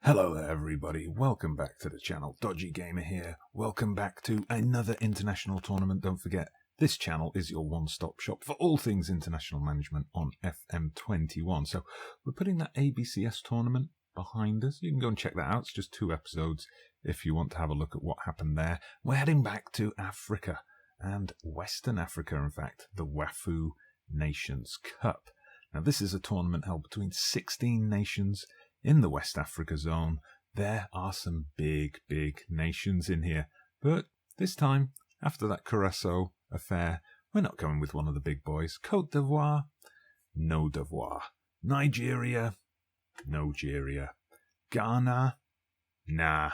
Hello there everybody, welcome back to the channel, Dodgy Gamer here. Welcome back to another international tournament. Don't forget, this channel is your one-stop shop for all things international management on FM21. So we're putting that ABCS tournament behind us. You can go and check that out. It's just 2 episodes if you want to have a look at what happened there. We're heading back to Africa, and Western Africa in fact, the WAFU Nations Cup. Now this is a tournament held between 16 nations in the West Africa zone. There are some big nations in here. But this time, after that Curaçao affair, we're not going with one of the big boys. Côte d'Ivoire? No devoir. Nigeria? No Nigeria. Ghana? Nah.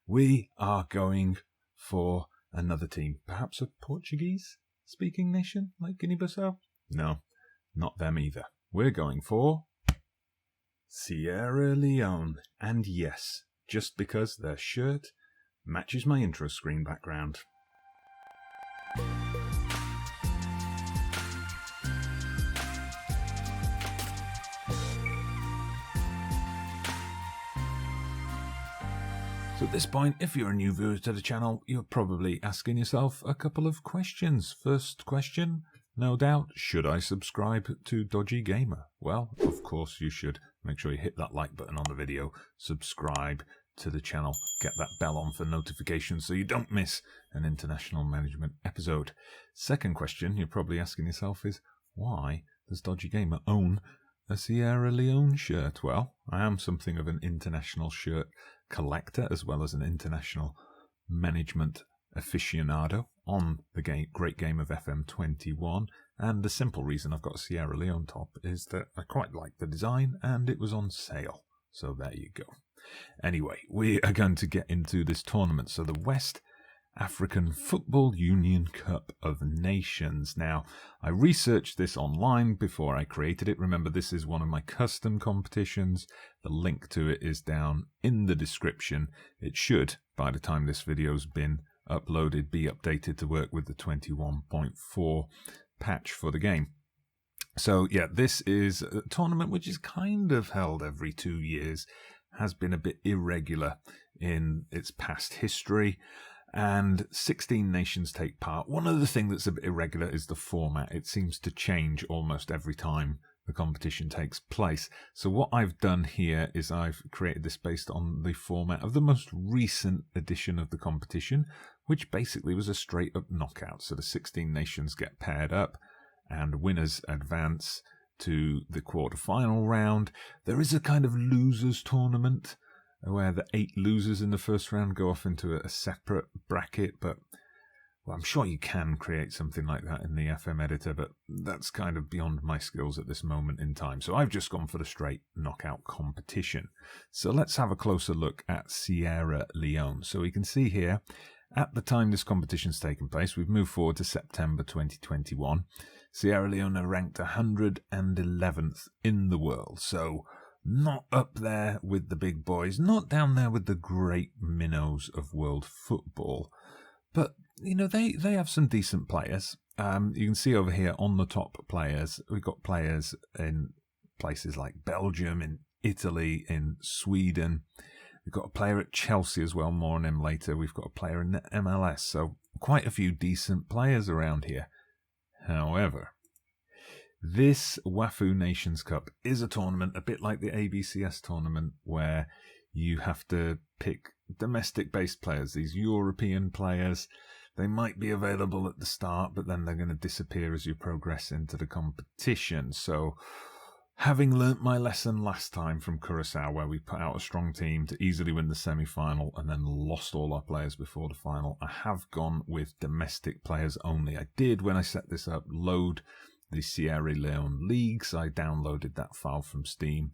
We are going for another team. Perhaps a Portuguese-speaking nation like Guinea-Bissau? No, not them either. We're going for Sierra Leone, and yes, just because their shirt matches my intro screen background. So at this point, if you're a new viewer to the channel, you're probably asking yourself a couple of questions. First question, no doubt, should I subscribe to Dodgy Gamer? Well, of course you should. Make sure you hit that like button on the video, subscribe to the channel, get that bell on for notifications so you don't miss an international management episode. Second question you're probably asking yourself is, why does Dodgy Gamer own a Sierra Leone shirt? Well, I am something of an international shirt collector as well as an international management aficionado on the great game of FM21, and the simple reason I've got a Sierra Leone top is that I quite like the design and it was on sale. So there you go. Anyway, we are going to get into this tournament. So the West African Football Union Cup of Nations. Now, I researched this online before I created it. Remember, this is one of my custom competitions. The link to it is down in the description. It should, by the time this video's been uploaded, be updated to work with the 21.4 patch for the game. So yeah, this is a tournament which is kind of held every 2 years, has been a bit irregular in its past history, and 16 nations take part. One other thing that's a bit irregular is the format. It seems to change almost every time the competition takes place. So what I've done here is I've created this based on the format of the most recent edition of the competition, which basically was a straight up knockout. So the 16 nations get paired up and winners advance to the quarter-final round. There is a kind of losers tournament where the 8 losers in the first round go off into a separate bracket, but well, I'm sure you can create something like that in the FM editor, but that's kind of beyond my skills at this moment in time. So I've just gone for the straight knockout competition. So let's have a closer look at Sierra Leone. So we can see here, at the time this competition's taken place, we've moved forward to September 2021. Sierra Leone are ranked 111th in the world. So not up there with the big boys, not down there with the great minnows of world football. But, you know, they have some decent players. You can see over here on the top players, we've got players in places like Belgium, in Italy, in Sweden. We've got a player at Chelsea as well, more on him later. We've got a player in the MLS, so quite a few decent players around here. However, this WAFU Nations Cup is a tournament a bit like the ABCS tournament where you have to pick domestic-based players, these European players. They might be available at the start, but then they're going to disappear as you progress into the competition. So, having learnt my lesson last time from Curaçao, where we put out a strong team to easily win the semi-final and then lost all our players before the final, I have gone with domestic players only. I did, when I set this up, load the Sierra Leone leagues. I downloaded that file from Steam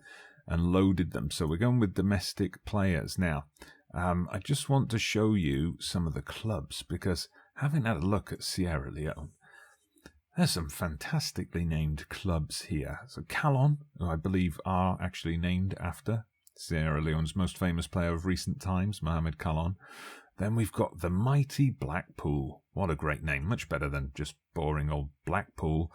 and loaded them. So we're going with domestic players. Now, I just want to show you some of the clubs, because having had a look at Sierra Leone, there's some fantastically named clubs here. So Calon, who I believe are actually named after Sierra Leone's most famous player of recent times, Mohamed Calon. Then we've got the mighty Blackpool. What a great name. Much better than just boring old Blackpool.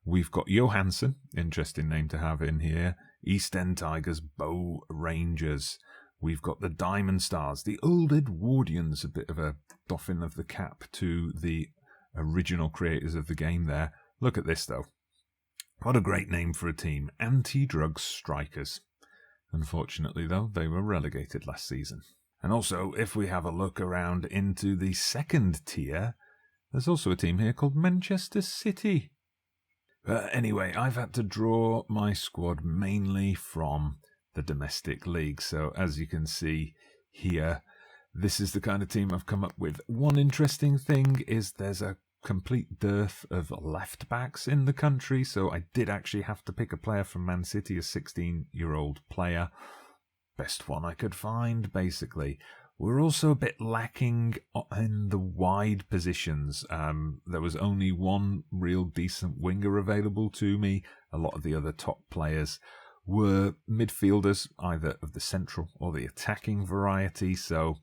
We've got Johansson, interesting name to have in here. East End Tigers, Bow Rangers. we've got the Diamond Stars, the old Edwardians, a bit of a doffing of the cap to the original creators of the game there. Look at this, though. What a great name for a team. Anti-Drug Strikers. Unfortunately, though, they were relegated last season. And also, if we have a look around into the second tier, there's also a team here called Manchester City. Anyway, I've had to draw my squad mainly from the domestic league. So as you can see here, this is the kind of team I've come up with. One interesting thing is there's a complete dearth of left backs in the country, so I did actually have to pick a player from Man City, a 16-year-old player. Best one I could find, basically. We're also a bit lacking in the wide positions. There was only one real decent winger available to me. A lot of the other top players were midfielders, either of the central or the attacking variety, so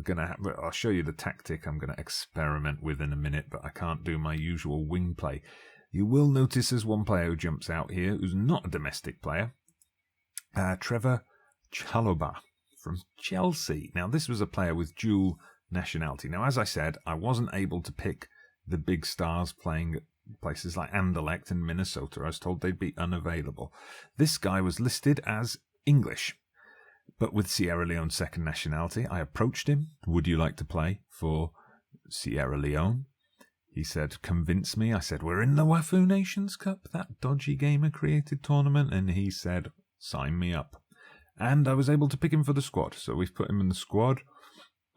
I'll show you the tactic I'm going to experiment with in a minute, but I can't do my usual wing play. You will notice there's one player who jumps out here who's not a domestic player. Trevor Chalobah from Chelsea. Now, this was a player with dual nationality. Now, as I said, I wasn't able to pick the big stars playing at places like Anderlecht and Minnesota. I was told they'd be unavailable. This guy was listed as English, but with Sierra Leone's second nationality. I approached him. Would you like to play for Sierra Leone? He said, convince me. I said, we're in the WAFU Nations Cup, that dodgy gamer-created tournament. And he said, sign me up. And I was able to pick him for the squad. So we've put him in the squad.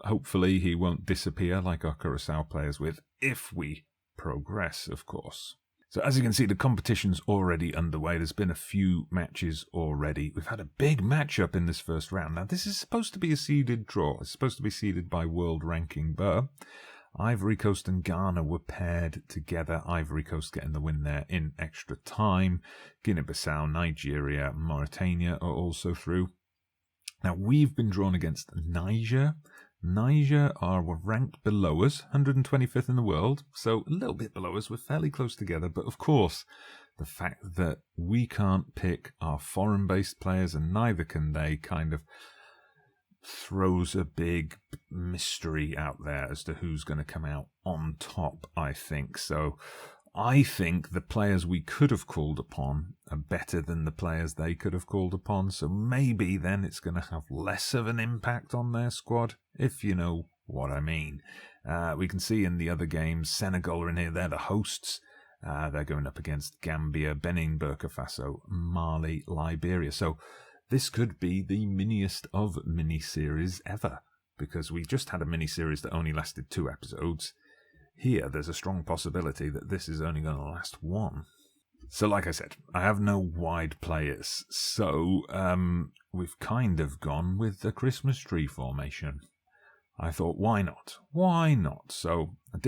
Hopefully he won't disappear like our Curaçao players with, if we progress, of course. So as you can see, the competition's already underway. There's been a few matches already. We've had a big matchup in this first round. Now, this is supposed to be a seeded draw. It's supposed to be seeded by world ranking, but Ivory Coast and Ghana were paired together. Ivory Coast getting the win there in extra time. Guinea-Bissau, Nigeria, Mauritania are also through. Now, we've been drawn against Niger. Niger were ranked below us, 125th in the world, so a little bit below us. We're fairly close together, but of course, the fact that we can't pick our foreign-based players, and neither can they, kind of throws a big mystery out there as to who's going to come out on top, I think. So I think the players we could have called upon are better than the players they could have called upon, so maybe then it's going to have less of an impact on their squad, if you know what I mean. We can see in the other games, Senegal are in here, they're the hosts. They're going up against Gambia, Benin, Burkina Faso, Mali, Liberia. So this could be the miniest of mini-series ever, because we just had a mini-series that only lasted 2 episodes. Here, there's a strong possibility that this is only going to last 1. So like I said, I have no wide players, so we've kind of gone with the Christmas tree formation. I thought, why not? Why not? So I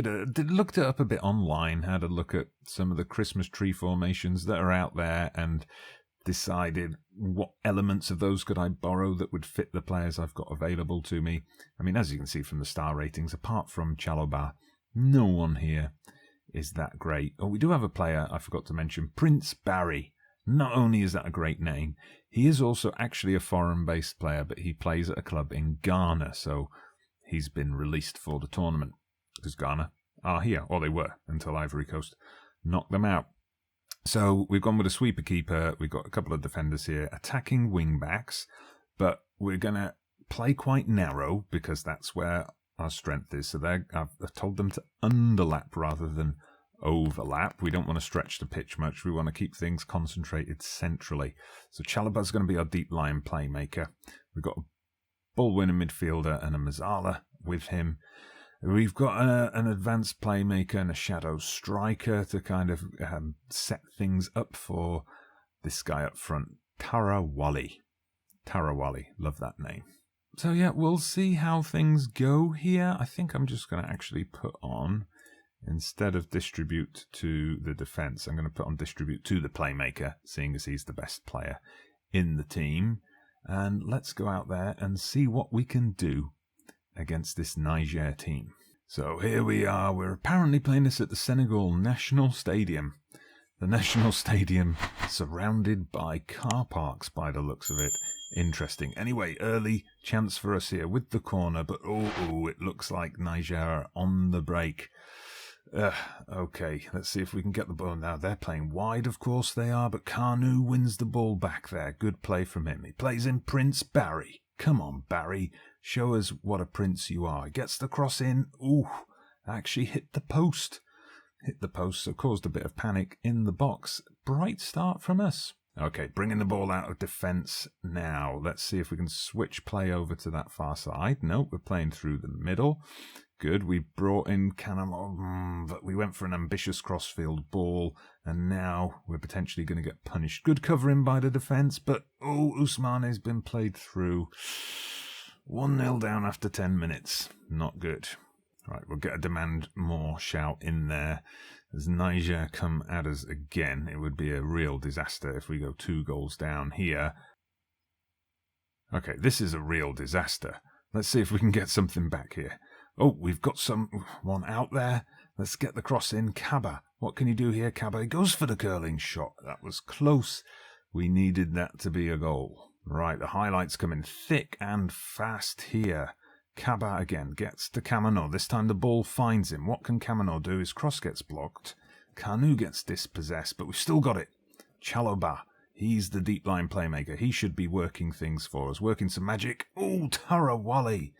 looked it up a bit online, had a look at some of the Christmas tree formations that are out there, and decided what elements of those could I borrow that would fit the players I've got available to me. I mean, as you can see from the star ratings, apart from Chalobah, no one here is that great. Oh, we do have a player I forgot to mention, Prince Barry. Not only is that a great name, he is also actually a foreign-based player, but he plays at a club in Ghana, so he's been released for the tournament, because Ghana are here, or they were, until Ivory Coast knocked them out. So we've gone with a sweeper keeper, we've got a couple of defenders here, attacking wing-backs, but we're going to play quite narrow, because that's where our strength is. So I've told them to underlap rather than overlap. We don't want to stretch the pitch much. We want to keep things concentrated centrally. So Chalobah's going to be our deep line playmaker. We've got a ball-winning midfielder and a Mazzala with him. We've got an advanced playmaker and a shadow striker to kind of set things up for this guy up front, Tarawali. Tarawali, love that name. So yeah, we'll see how things go here. I think I'm just going to actually put on, instead of distribute to the defence, I'm going to put on distribute to the playmaker, seeing as he's the best player in the team. And let's go out there and see what we can do against this Niger team. So here we are. We're apparently playing this at the Senegal National Stadium. The National Stadium surrounded by car parks by the looks of it. Interesting. Anyway, early chance for us here with the corner, but it looks like Niger are on the break. Okay, let's see if we can get the ball. Now, they're playing wide, of course they are, but Kanu wins the ball back there. Good play from him. He plays in Prince Barry. Come on, Barry. Show us what a prince you are. Gets the cross in. Ooh, actually hit the post. Hit the post, so caused a bit of panic in the box. Bright start from us. Okay, bringing the ball out of defence now. Let's see if we can switch play over to that far side. Nope, we're playing through the middle. Good, we brought in Canamo, but we went for an ambitious crossfield ball, and now we're potentially going to get punished. Good covering by the defence, but Ousmane's been played through. 1-0 down after 10 minutes. Not good. Right, we'll get a demand more shout in there. As Niger come at us again, it would be a real disaster if we go 2 goals down here. Okay, this is a real disaster. Let's see if we can get something back here. Oh, we've got someone out there. Let's get the cross in. Kaba, what can you do here, Kaba? He goes for the curling shot. That was close. We needed that to be a goal. Right, the highlights coming thick and fast here. Kaba again gets to Kamano. This time the ball finds him. What can Kamano do? His cross gets blocked. Kanu gets dispossessed, but we've still got it. Chaloba, he's the deep line playmaker. He should be working things for us, working some magic. Oh, Tarawali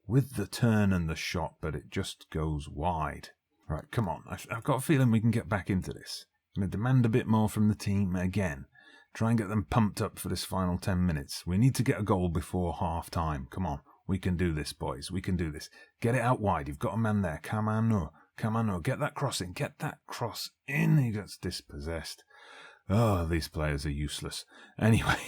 with the turn and the shot, but it just goes wide. Right, come on. I've got a feeling we can get back into this. I'm going to demand a bit more from the team again. Try and get them pumped up for this final 10 minutes. We need to get a goal before half-time. Come on. We can do this, boys. We can do this. Get it out wide. You've got a man there. Kamano. Get that cross in. Get that cross in. He gets dispossessed. Oh, these players are useless. Anyway.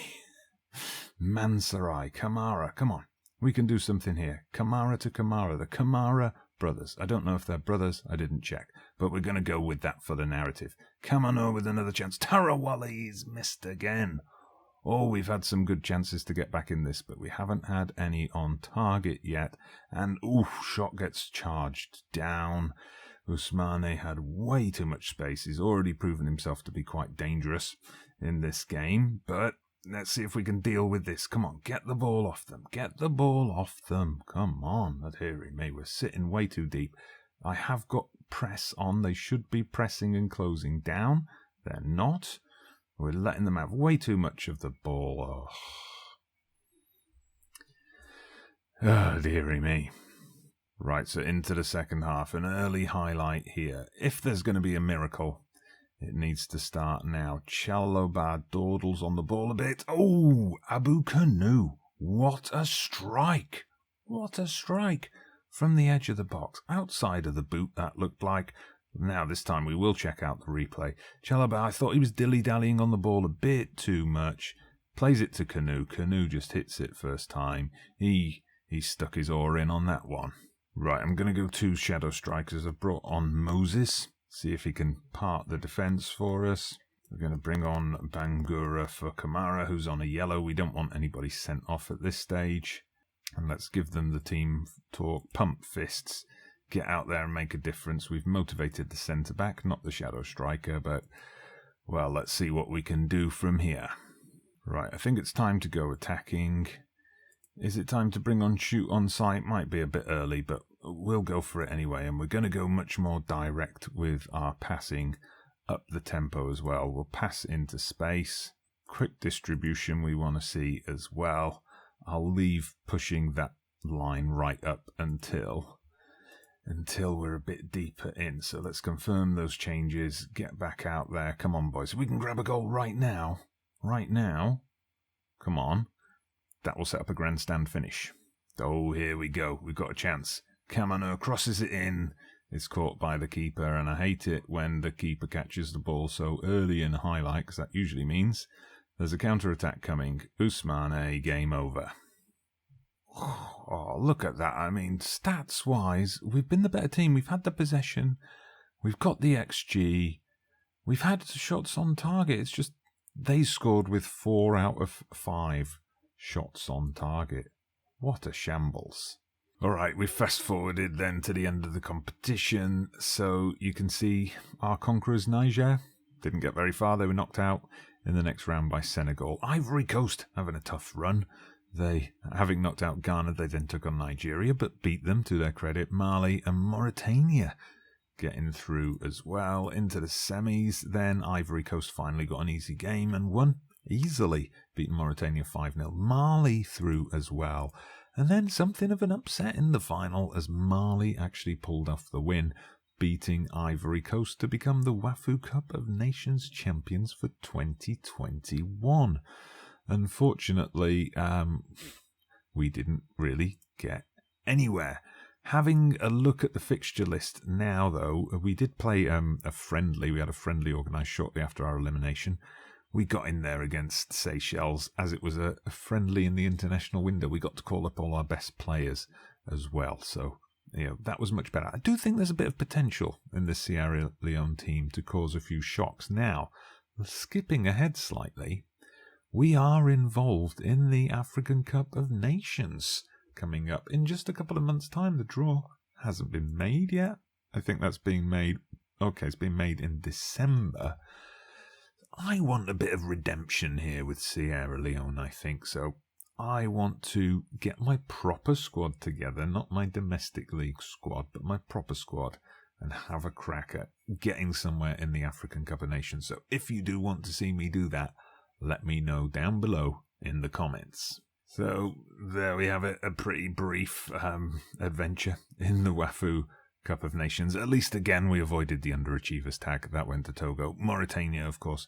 Mansarai. Kamara. Come on. We can do something here. Kamara to Kamara. The Kamara brothers. I don't know if they're brothers. I didn't check. But we're going to go with that for the narrative. Kamano with another chance. Tarawali's missed again. Oh, we've had some good chances to get back in this, but we haven't had any on target yet. And, shot gets charged down. Ousmane had way too much space. He's already proven himself to be quite dangerous in this game. But let's see if we can deal with this. Come on, get the ball off them. Get the ball off them. Come on, adhering me. We're sitting way too deep. I have got press on. They should be pressing and closing down. They're not. We're letting them have way too much of the ball. Oh, dearie me. Right, so into the second half. An early highlight here. If there's going to be a miracle, it needs to start now. Chaloba dawdles on the ball a bit. Oh, Abu Kanu. What a strike. What a strike. From the edge of the box. Outside of the boot, that looked like. Now, this time we will check out the replay. Chaloba, I thought he was dilly-dallying on the ball a bit too much. Plays it to Kanu. Kanu just hits it first time. He stuck his oar in on that one. Right, I'm going to go 2 shadow strikers. I've brought on Moses. See if he can part the defence for us. We're going to bring on Bangura for Kamara, who's on a yellow. We don't want anybody sent off at this stage. And let's give them the team talk. Pump fists. Get out there and make a difference. We've motivated the centre-back, not the shadow striker, but, well, let's see what we can do from here. Right, I think it's time to go attacking. Is it time to bring on shoot on sight? Might be a bit early, but we'll go for it anyway, and we're going to go much more direct with our passing, up the tempo as well. We'll pass into space. Quick distribution we want to see as well. I'll leave pushing that line right up until we're a bit deeper in. So let's confirm those changes. Get back out there. Come on, boys. We can grab a goal right now. Right now. Come on. That will set up a grandstand finish. Oh, here we go. We've got a chance. Kamano crosses it in. It's caught by the keeper, and I hate it when the keeper catches the ball so early in a highlight, because that usually means there's a counter-attack coming. Ousmane, game over. Oh, look at that. I mean, stats-wise, we've been the better team. We've had the possession. We've got the XG. We've had shots on target. It's just they scored with 4 out of 5 shots on target. What a shambles. All right, we've fast-forwarded then to the end of the competition. So you can see our conquerors, Niger, didn't get very far. They were knocked out in the next round by Senegal. Ivory Coast having a tough run. They, having knocked out Ghana, they then took on Nigeria, but beat them to their credit. Mali and Mauritania getting through as well into the semis. Then Ivory Coast finally got an easy game and won easily, beating Mauritania 5-0. Mali through as well. And then something of an upset in the final as Mali actually pulled off the win, beating Ivory Coast to become the WAFU Cup of Nations champions for 2021. Unfortunately, we didn't really get anywhere. Having a look at the fixture list now, though, we did play a friendly. We had a friendly organised shortly after our elimination. We got in there against Seychelles, as it was a friendly in the international window. We got to call up all our best players as well, so that was much better. I do think there's a bit of potential in the Sierra Leone team to cause a few shocks. Now, skipping ahead slightly, we are involved in the African Cup of Nations coming up in just a couple of months' time. The draw hasn't been made yet. I think that's being made. Okay, it's being made in December. I want a bit of redemption here with Sierra Leone, I think. So I want to get my proper squad together, not my domestic league squad, but my proper squad, and have a crack at getting somewhere in the African Cup of Nations. So if you do want to see me do that, let me know down below in the comments. So there we have it, a pretty brief adventure in the WAFU Cup of Nations. At least again we avoided the underachievers tag. That went to Togo. Mauritania, of course,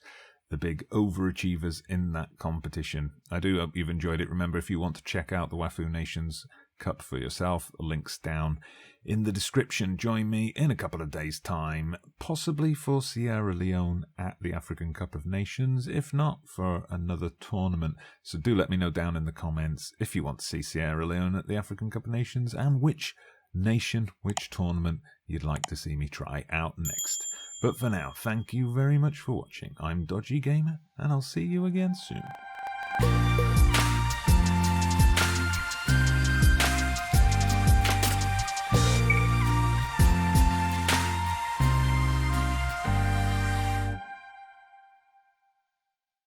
the big overachievers in that competition. I do hope you've enjoyed it. Remember, if you want to check out the WAFU Nations Cup for yourself, links down in the description. Join me in a couple of days' time, possibly for Sierra Leone at the African Cup of Nations, if not for another tournament. So do let me know down in the comments if you want to see Sierra Leone at the African Cup of Nations and which nation, which tournament you'd like to see me try out next. But for now, thank you very much for watching. I'm Dodgy Gamer, and I'll see you again soon.